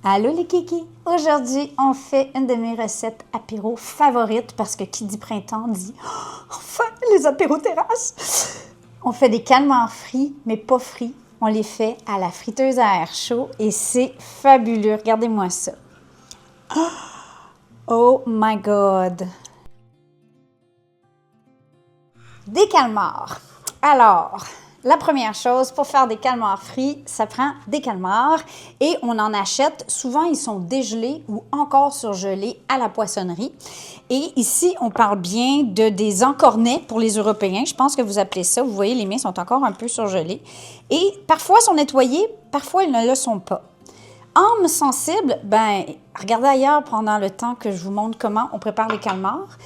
Allô les kikis! Aujourd'hui, on fait une de mes recettes apéro favorites parce que qui dit printemps dit « Enfin, les apéros terrasses! » On fait des calmars frits, mais pas frits. On les fait à la friteuse à air chaud et c'est fabuleux. Regardez-moi ça. Oh my God! Des calmars. Alors, la première chose, pour faire des calmars frits, ça prend des calmars et on en achète. Souvent, ils sont dégelés ou encore surgelés à la poissonnerie. Et ici, on parle bien des encornets pour les Européens. Je pense que vous appelez ça. Vous voyez, les miens sont encore un peu surgelés. Et parfois, ils sont nettoyés, parfois, ils ne le sont pas. Âme sensible, ben, regardez ailleurs pendant le temps que je vous montre comment on prépare les calmars.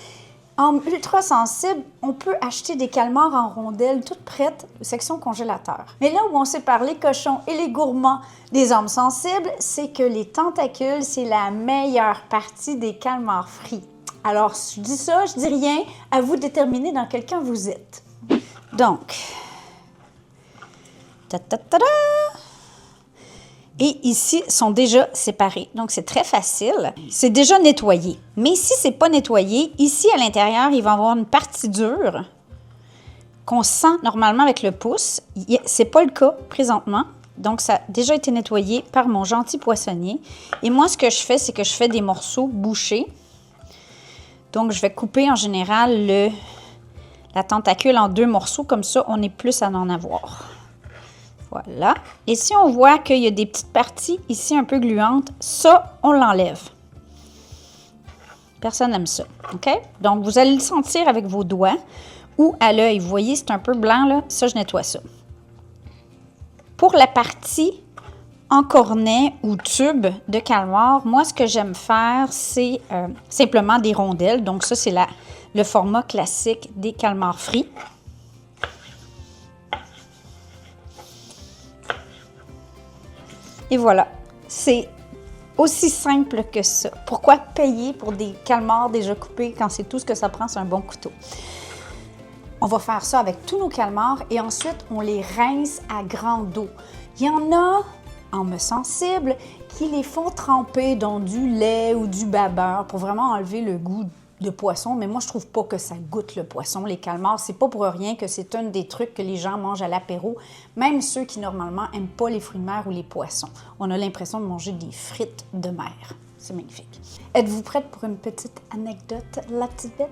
En ultra sensible, on peut acheter des calmars en rondelles toutes prêtes, section congélateur. Mais là où on sépare les cochons et les gourmands des âmes sensibles, c'est que les tentacules, c'est la meilleure partie des calmars frits. Alors, je dis ça, je dis rien, à vous de déterminer dans quel camp vous êtes. Donc, ta-ta-ta-da! Et ici, sont déjà séparés. Donc, c'est très facile. C'est déjà nettoyé. Mais si ce n'est pas nettoyé, ici, à l'intérieur, il va y avoir une partie dure qu'on sent normalement avec le pouce. Ce n'est pas le cas présentement. Donc, ça a déjà été nettoyé par mon gentil poissonnier. Et moi, ce que je fais, c'est que je fais des morceaux bouchés. Donc, je vais couper en général la tentacule en 2 morceaux. Comme ça, on est plus à en avoir. Voilà. Et si on voit qu'il y a des petites parties ici un peu gluantes, ça, on l'enlève. Personne n'aime ça. OK? Donc, vous allez le sentir avec vos doigts ou à l'œil. Vous voyez, c'est un peu blanc, là. Ça, je nettoie ça. Pour la partie encornet ou tube de calmar, moi, ce que j'aime faire, c'est simplement des rondelles. Donc, ça, c'est le format classique des calmars frits. Et voilà, c'est aussi simple que ça. Pourquoi payer pour des calmars déjà coupés quand c'est tout ce que ça prend, c'est un bon couteau? On va faire ça avec tous nos calmars et ensuite, on les rince à grande eau. Il y en a, âmes sensibles, qui les font tremper dans du lait ou du babeur pour vraiment enlever le goût de poisson, mais moi, je trouve pas que ça goûte le poisson, les calmars. C'est pas pour rien que c'est un des trucs que les gens mangent à l'apéro, même ceux qui, normalement, aiment pas les fruits de mer ou les poissons. On a l'impression de manger des frites de mer. C'est magnifique. Êtes-vous prête pour une petite anecdote, la petite bête?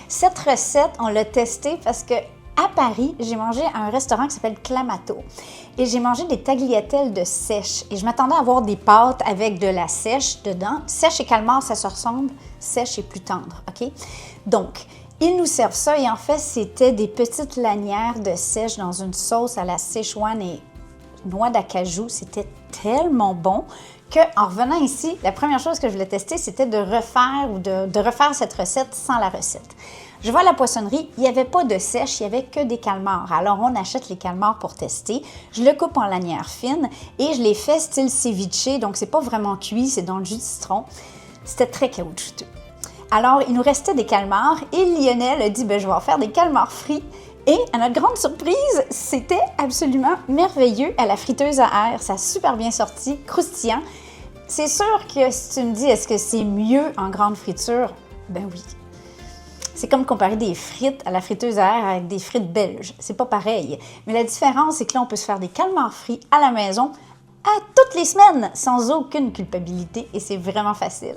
Cette recette, on l'a testée parce que à Paris, j'ai mangé à un restaurant qui s'appelle Clamato et j'ai mangé des tagliatelles de sèche et je m'attendais à avoir des pâtes avec de la sèche dedans. Sèche et calmar, ça se ressemble, sèche et plus tendre, OK? Donc, ils nous servent ça et en fait, c'était des petites lanières de sèche dans une sauce à la Szechuan et noix d'acajou. C'était tellement bon qu'en revenant ici, la première chose que je voulais tester, c'était de refaire cette recette sans la recette. Je vais à la poissonnerie, il n'y avait pas de sèche, il n'y avait que des calmars. Alors, on achète les calmars pour tester. Je le coupe en lanières fines et je les fais style ceviche. Donc, c'est pas vraiment cuit, c'est dans le jus de citron. C'était très caoutchouteux. Alors, il nous restait des calmars et Lionel a dit, ben, je vais en faire des calmars frits. Et à notre grande surprise, c'était absolument merveilleux à la friteuse à air. Ça a super bien sorti, croustillant. C'est sûr que si tu me dis, est-ce que c'est mieux en grande friture? Ben oui. C'est comme comparer des frites à la friteuse à air avec des frites belges. C'est pas pareil. Mais la différence, c'est que là, on peut se faire des calmars frits à la maison à toutes les semaines, sans aucune culpabilité. Et c'est vraiment facile.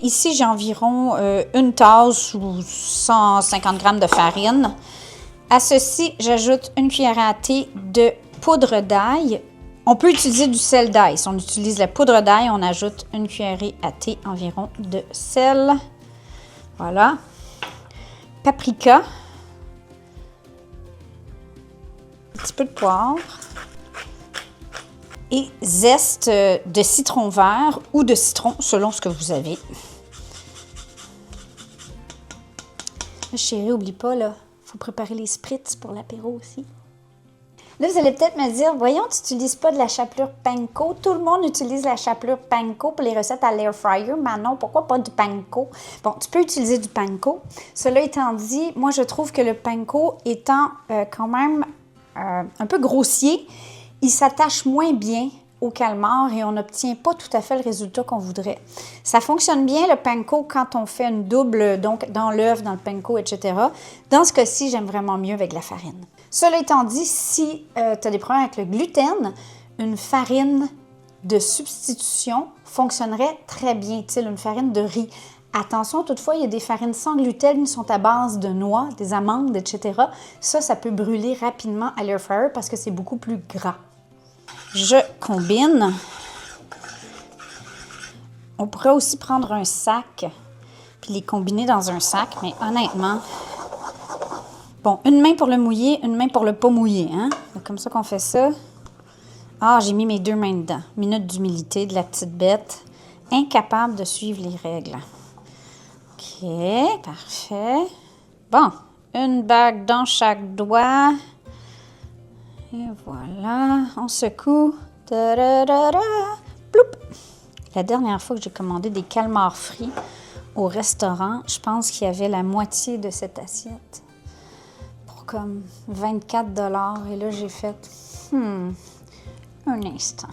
Ici, j'ai environ une tasse ou 150 g de farine. À ceci, j'ajoute une cuillère à thé de poudre d'ail. On peut utiliser du sel d'ail. Si on utilise la poudre d'ail, on ajoute une cuillerée à thé environ de sel. Voilà. Paprika. Un petit peu de poivre. Et zeste de citron vert ou de citron, selon ce que vous avez. Chérie, oublie pas, là, il faut préparer les spritz pour l'apéro aussi. Là, vous allez peut-être me dire, voyons, tu n'utilises pas de la chapelure panko. Tout le monde utilise la chapelure panko pour les recettes à l'air fryer. Mais non, pourquoi pas du panko? Bon, tu peux utiliser du panko. Cela étant dit, moi, je trouve que le panko étant quand même un peu grossier, il s'attache moins bien au calmar et on n'obtient pas tout à fait le résultat qu'on voudrait. Ça fonctionne bien le panko quand on fait une double, donc dans l'œuf, dans le panko, etc. Dans ce cas-ci, j'aime vraiment mieux avec la farine. Cela étant dit, si tu as des problèmes avec le gluten, une farine de substitution fonctionnerait très bien, une farine de riz. Attention, toutefois, il y a des farines sans gluten qui sont à base de noix, des amandes, etc. Ça peut brûler rapidement à l'air fryer parce que c'est beaucoup plus gras. Je combine. On pourrait aussi prendre un sac puis les combiner dans un sac, mais honnêtement, bon, une main pour le mouiller, une main pour le pas mouiller, hein? C'est comme ça qu'on fait ça. Ah, j'ai mis mes 2 mains dedans. Minute d'humilité de la petite bête. Incapable de suivre les règles. OK, parfait. Bon, une bague dans chaque doigt. Et voilà, on secoue. Ta-da-da-da. Ploup! La dernière fois que j'ai commandé des calmars frits au restaurant, je pense qu'il y avait la moitié de cette assiette pour comme 24 $. Et là, j'ai fait un instant.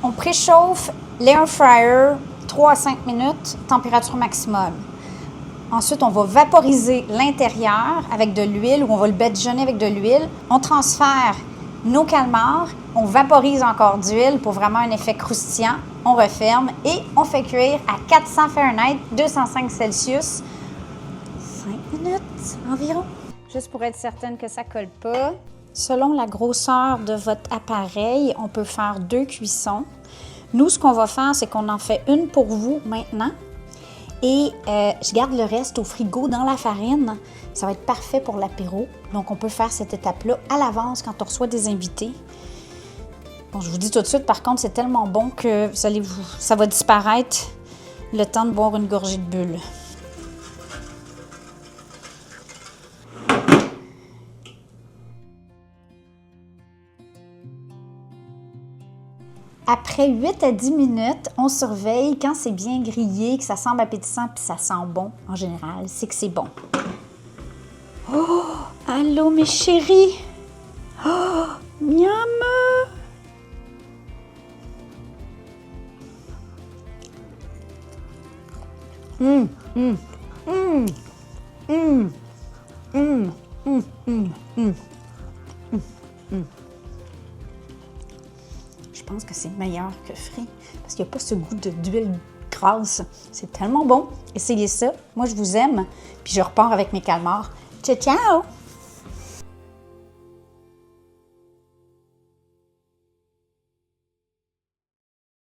On préchauffe l'air fryer 3 à 5 minutes, température maximum. Ensuite, on va vaporiser l'intérieur avec de l'huile ou on va le badigeonner avec de l'huile. On transfère nos calmars, on vaporise encore d'huile pour vraiment un effet croustillant. On referme et on fait cuire à 400 Fahrenheit, 205 Celsius, 5 minutes environ. Juste pour être certaine que ça ne colle pas. Selon la grosseur de votre appareil, on peut faire 2 cuissons. Nous, ce qu'on va faire, c'est qu'on en fait une pour vous maintenant. Et je garde le reste au frigo dans la farine. Ça va être parfait pour l'apéro. Donc, on peut faire cette étape-là à l'avance quand on reçoit des invités. Bon, je vous dis tout de suite, par contre, c'est tellement bon que ça va disparaître le temps de boire une gorgée de bulle. Après 8 à 10 minutes, on surveille quand c'est bien grillé, que ça semble appétissant puis ça sent bon en général, c'est que c'est bon. Oh! Allô mes chéris! Oh! Miam! Je pense que c'est meilleur que frit parce qu'il n'y a pas ce goût d'huile grasse. C'est tellement bon. Essayez ça. Moi, je vous aime. Puis je repars avec mes calmars. Ciao, ciao!